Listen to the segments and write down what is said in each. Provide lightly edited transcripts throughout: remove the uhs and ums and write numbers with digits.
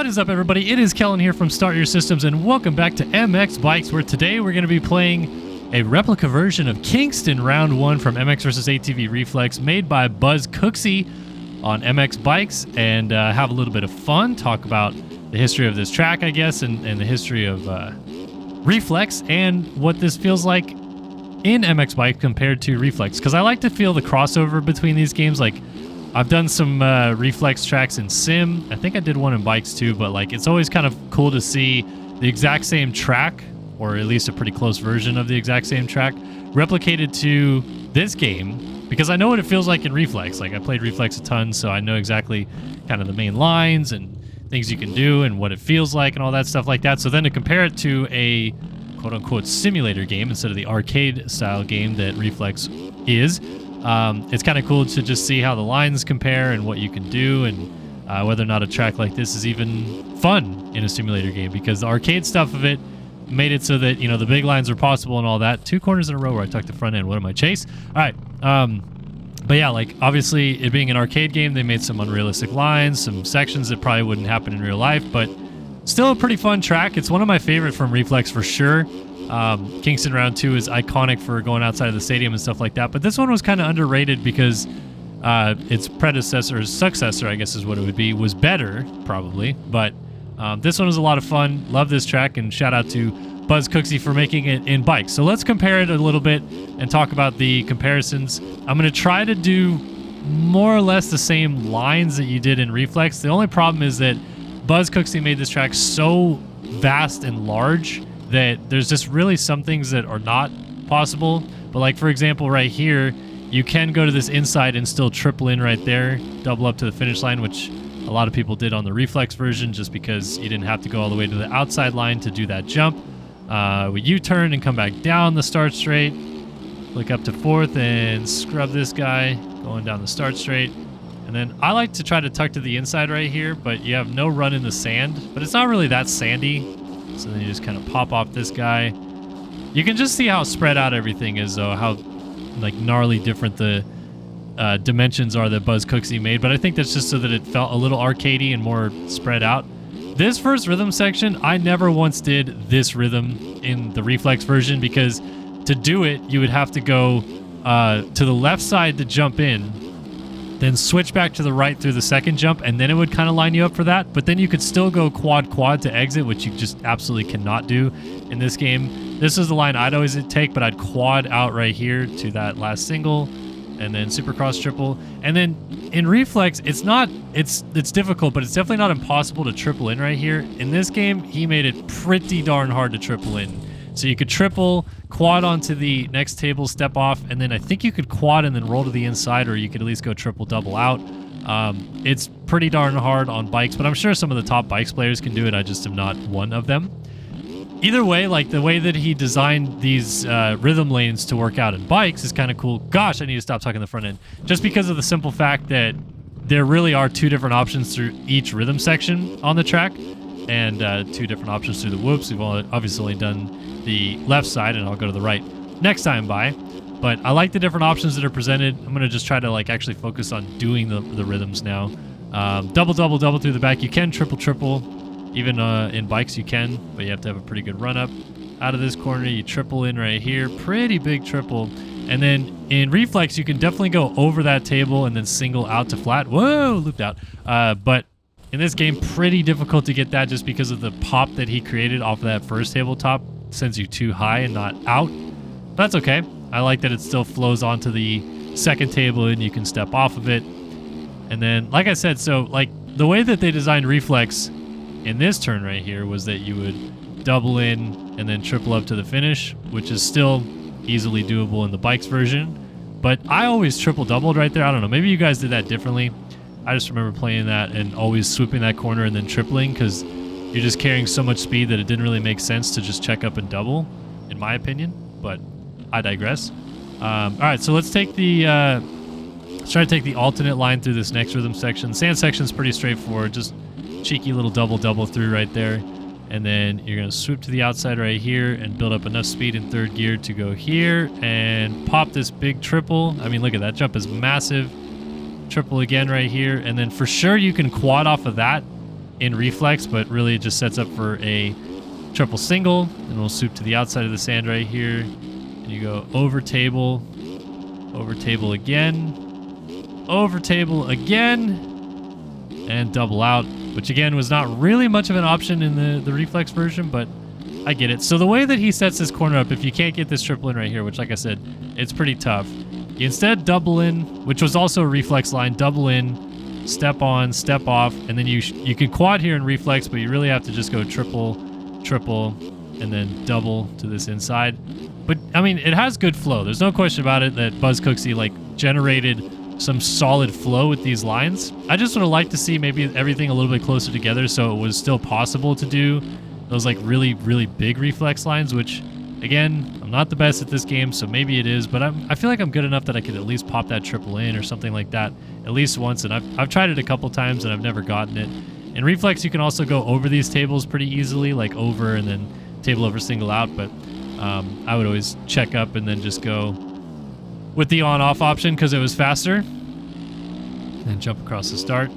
What is up, everybody? It is Kellen here from Start Your Systems, and welcome back to MX Bikes, where today we're going to be playing a replica version of Kingston Round 1 from MX vs. ATV Reflex, made by Cooksey on MX Bikes, and have a little bit of fun, talk about the history of this track, I guess, and the history of Reflex, and what this feels like in MX Bike compared to Reflex, because I like to feel the crossover between these games. Like, I've done some Reflex tracks in Sim. I think I did one in Bikes too, but like it's always kind of cool to see the exact same track, or at least a pretty close version of the exact same track, replicated to this game, because I know what it feels like in Reflex. Like, I played Reflex a ton, so I know exactly kind of the main lines and things you can do and what it feels like and all that stuff like that. So then to compare it to a quote-unquote simulator game instead of the arcade-style game that Reflex is, it's kind of cool to just see how the lines compare and what you can do, and whether or not a track like this is even fun in a simulator game, because the arcade stuff of it made it so that, you know, the big lines are possible and all that. 2 corners in a row where I tucked the front end. What am I, Chase? All right. But yeah, like, obviously it being an arcade game, they made some unrealistic lines, some sections that probably wouldn't happen in real life, but still a pretty fun track. It's one of my favorite from Reflex for sure. Kingston Round 2 is iconic for going outside of the stadium and stuff like that, but this one was kind of underrated because its predecessor, or successor, I guess is what it would be, was better, probably, but this one was a lot of fun. Love this track, and shout out to Cooksey for making it in Bikes. So let's compare it a little bit and talk about the comparisons. I'm going to try to do more or less the same lines that you did in Reflex. The only problem is that Cooksey made this track so vast and large that there's just really some things that are not possible. But like, for example, right here, you can go to this inside and still triple in right there, double up to the finish line, which a lot of people did on the Reflex version, just because you didn't have to go all the way to the outside line to do that jump. We U-turn and come back down the start straight, click up to 4th and scrub this guy going down the start straight. And then I like to try to tuck to the inside right here, but you have no run in the sand, but it's not really that sandy. So then you just kind of pop off this guy. You can just see how spread out everything is, though, how like gnarly different the dimensions are that Cooksey made. But I think that's just so that it felt a little arcadey and more spread out. This first rhythm section, I never once did this rhythm in the Reflex version, because to do it, you would have to go to the left side to jump in, then switch back to the right through the second jump, and then it would kind of line you up for that. But then you could still go quad to exit, which you just absolutely cannot do in this game. This is the line I'd always take, but I'd quad out right here to that last single, and then supercross triple. And then in Reflex, it's difficult, but it's definitely not impossible to triple in right here. In this game, he made it pretty darn hard to triple in. So you could triple, quad onto the next table, step off, and then I think you could quad and then roll to the inside, or you could at least go triple double out. It's pretty darn hard on Bikes, but I'm sure some of the top Bikes players can do it. I just am not one of them. Either way, like, the way that he designed these rhythm lanes to work out in Bikes is kind of cool. Gosh, I need to stop tucking the front end. Just because of the simple fact that there really are 2 different options through each rhythm section on the track, and 2 different options through the whoops. We've obviously only done the left side, and I'll go to the right next time by. But I like the different options that are presented. I'm going to just try to like actually focus on doing the rhythms now. Double through the back. You can triple. Even in Bikes you can, but you have to have a pretty good run up. Out of this corner, you triple in right here. Pretty big triple. And then in Reflex, you can definitely go over that table and then single out to flat. Whoa, looped out. But in this game, pretty difficult to get that, just because of the pop that he created off of that first tabletop. Sends you too high and not out. But that's okay. I like that it still flows onto the second table and you can step off of it. And then, like I said, so like the way that they designed Reflex in this turn right here was that you would double in and then triple up to the finish, which is still easily doable in the Bikes version. But I always triple doubled right there. I don't know, maybe you guys did that differently. I just remember playing that and always swooping that corner and then tripling, because you're just carrying so much speed that it didn't really make sense to just check up and double, in my opinion. But I digress. All right, so let's take the let's try to take the alternate line through this next rhythm section. The sand section's pretty straightforward, just cheeky little double through right there, and then you're gonna swoop to the outside right here and build up enough speed in 3rd gear to go here and pop this big triple. I mean, look at that jump is massive. Triple again right here, and then for sure you can quad off of that in reflex, but really it just sets up for a triple single. And we'll swoop to the outside of the sand right here. And you go over table again, over table again, and double out, which again was not really much of an option in the reflex version, but I get it. So the way that he sets this corner up, if you can't get this triple in right here, which like I said, it's pretty tough, you instead double in, which was also a reflex line, double in, step on, step off, and then you can quad here in reflex, but you really have to just go triple, and then double to this inside. But I mean, it has good flow. There's no question about it that Buzz Cooksey like generated some solid flow with these lines. I just would have liked to see maybe everything a little bit closer together so it was still possible to do those like really, really big reflex lines, which again, I'm not the best at this game, so maybe it is, but I feel like I'm good enough that I could at least pop that triple in or something like that at least once, and I've tried it a couple times and I've never gotten it. In reflex, you can also go over these tables pretty easily, like over and then table over single out, but I would always check up and then just go with the on-off option because it was faster. And jump across the start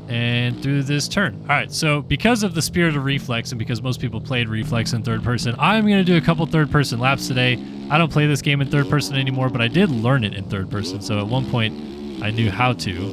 and through this turn. All right, so because of the spirit of reflex and because most people played reflex in third person, I'm going to do a couple third person laps today. I don't play this game in third person anymore, but I did learn it in third person. So at one point I knew how to.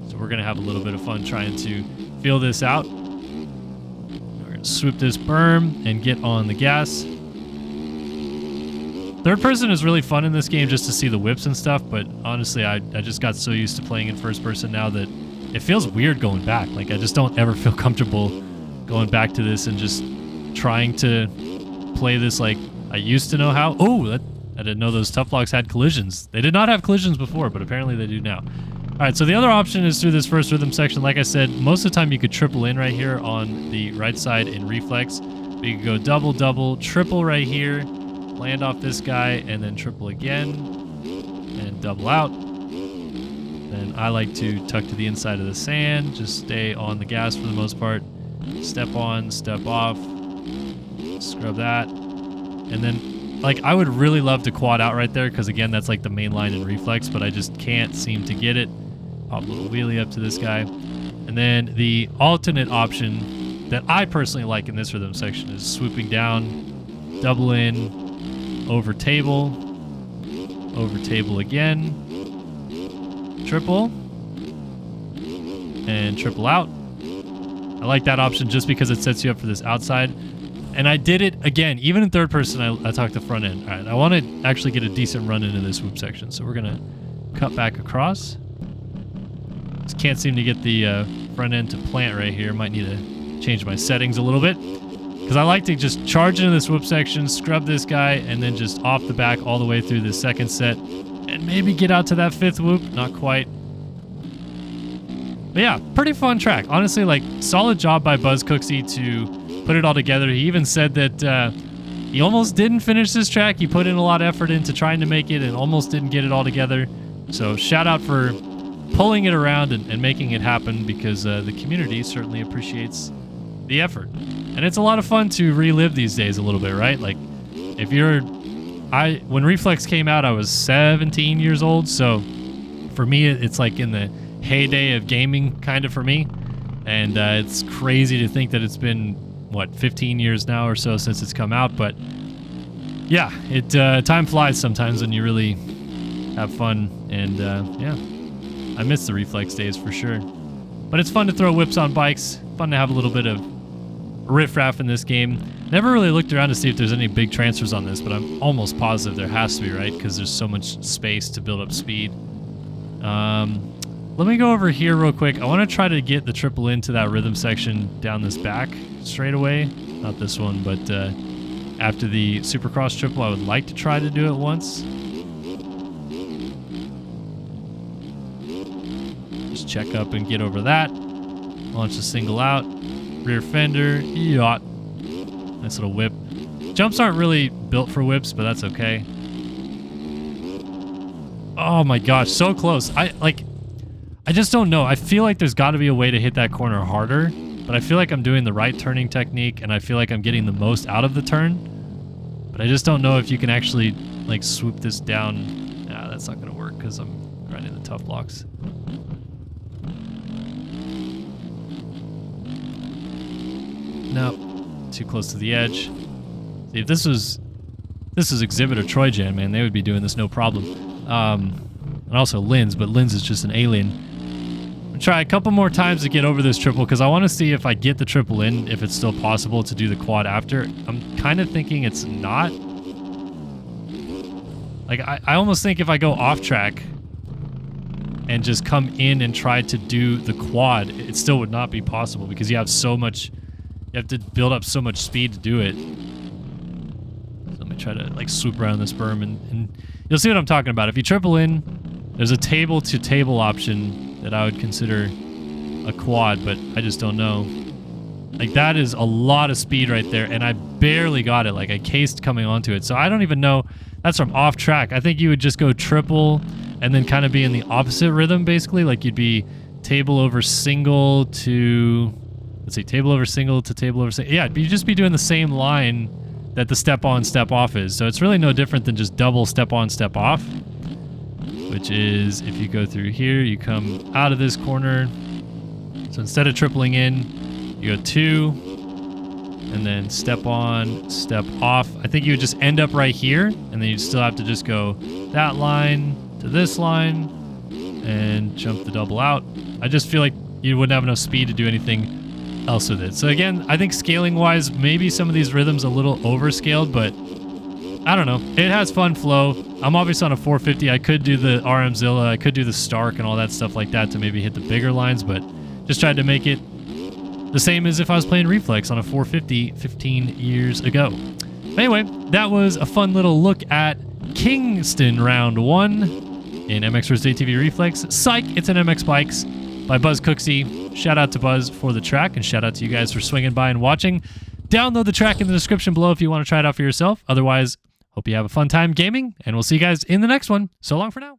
So we're going to have a little bit of fun trying to feel this out. We're going to swoop this berm and get on the gas. Third person is really fun in this game just to see the whips and stuff, but honestly, I just got so used to playing in first person now that it feels weird going back. Like, I just don't ever feel comfortable going back to this and just trying to play this like I used to know how. Oh, I didn't know those tough blocks had collisions. They did not have collisions before, but apparently they do now. All right, so the other option is through this first rhythm section. Like I said, most of the time you could triple in right here on the right side in reflex. But you could go double, double, triple right here, land off this guy, and then triple again, and double out. Then I like to tuck to the inside of the sand, just stay on the gas for the most part. Step on, step off, scrub that. And then, like, I would really love to quad out right there, because again, that's like the main line in reflex, but I just can't seem to get it. Pop a little wheelie up to this guy. And then the alternate option that I personally like in this rhythm section is swooping down, double in, over table again, triple, and triple out. I like that option just because it sets you up for this outside. And I did it again, even in third person, I talked the front end. All right, I want to actually get a decent run into this swoop section, so we're going to cut back across. Just can't seem to get the front end to plant right here. Might need to change my settings a little bit, because I like to just charge into this whoop section, scrub this guy, and then just off the back all the way through this second set, and maybe get out to that fifth whoop. Not quite. But yeah, pretty fun track. Honestly, like, solid job by Buzz Cooksey to put it all together. He even said that he almost didn't finish this track. He put in a lot of effort into trying to make it and almost didn't get it all together. So shout out for pulling it around and making it happen, because the community certainly appreciates the effort. And it's a lot of fun to relive these days a little bit, right? Like, if you're... when Reflex came out, I was 17 years old, so for me, it's like in the heyday of gaming, kind of, for me. And it's crazy to think that it's been, what, 15 years now or so since it's come out, but yeah, time flies sometimes when you really have fun, and yeah, I miss the Reflex days for sure. But it's fun to throw whips on bikes, fun to have a little bit of riffraff in this game. Never really looked around to see if there's any big transfers on this, but I'm almost positive there has to be, right? Because there's so much space to build up speed. Let me go over here real quick. I want to try to get the triple into that rhythm section down this back straight away. Not this one, but after the Supercross triple, I would like to try to do it once. Just check up and get over that. Launch the single out. Rear fender. Yacht. Nice little whip. Jumps aren't really built for whips, but that's okay. Oh my gosh, so close. I just don't know. I feel like there's got to be a way to hit that corner harder, but I feel like I'm doing the right turning technique, and I feel like I'm getting the most out of the turn. But I just don't know if you can actually, like, swoop this down. Nah, that's not going to work because I'm grinding the tough blocks. no, too close to the edge. See, if this was Exhibit or Troy Jan, man, they would be doing this no problem. And also Linz, but Linz is just an alien. I'll try a couple more times to get over this triple because I want to see if I get the triple in, if it's still possible to do the quad after. I'm kind of thinking it's not. Like, I almost think if I go off track and just come in and try to do the quad, it still would not be possible because you have so much, you have to build up so much speed to do it. So let me try to like swoop around this berm and you'll see what I'm talking about. If you triple in, there's a table to table option that I would consider a quad, but I just don't know. Like, that is a lot of speed right there, and I barely got it. Like, I cased coming onto it, so I don't even know. That's from off track. I think you would just go triple and then kind of be in the opposite rhythm, basically. Like, you'd be table over single to, let's see, table over single to table over single. Yeah, you'd just be doing the same line that the step on, step off is. So it's really no different than just double step on, step off, which is if you go through here, you come out of this corner. So instead of tripling in, you go 2 and then step on, step off. I think you would just end up right here, and then you'd still have to just go that line to this line and jump the double out. I just feel like you wouldn't have enough speed to do anything else with it. So again, I think scaling wise, maybe some of these rhythms a little overscaled, but I don't know. It has fun flow. I'm obviously on a 450. I could do the RMzilla, I could do the Stark and all that stuff like that to maybe hit the bigger lines, but just tried to make it the same as if I was playing Reflex on a 450 15 years ago. Anyway, that was a fun little look at Kingston Round 1 in MX vs. ATV Reflex. Psych, it's an MX Bikes by Buzz Cooksey. Shout out to Buzz for the track, and shout out to you guys for swinging by and watching. Download the track in the description below if you want to try it out for yourself. Otherwise, hope you have a fun time gaming, and we'll see you guys in the next one. So long for now.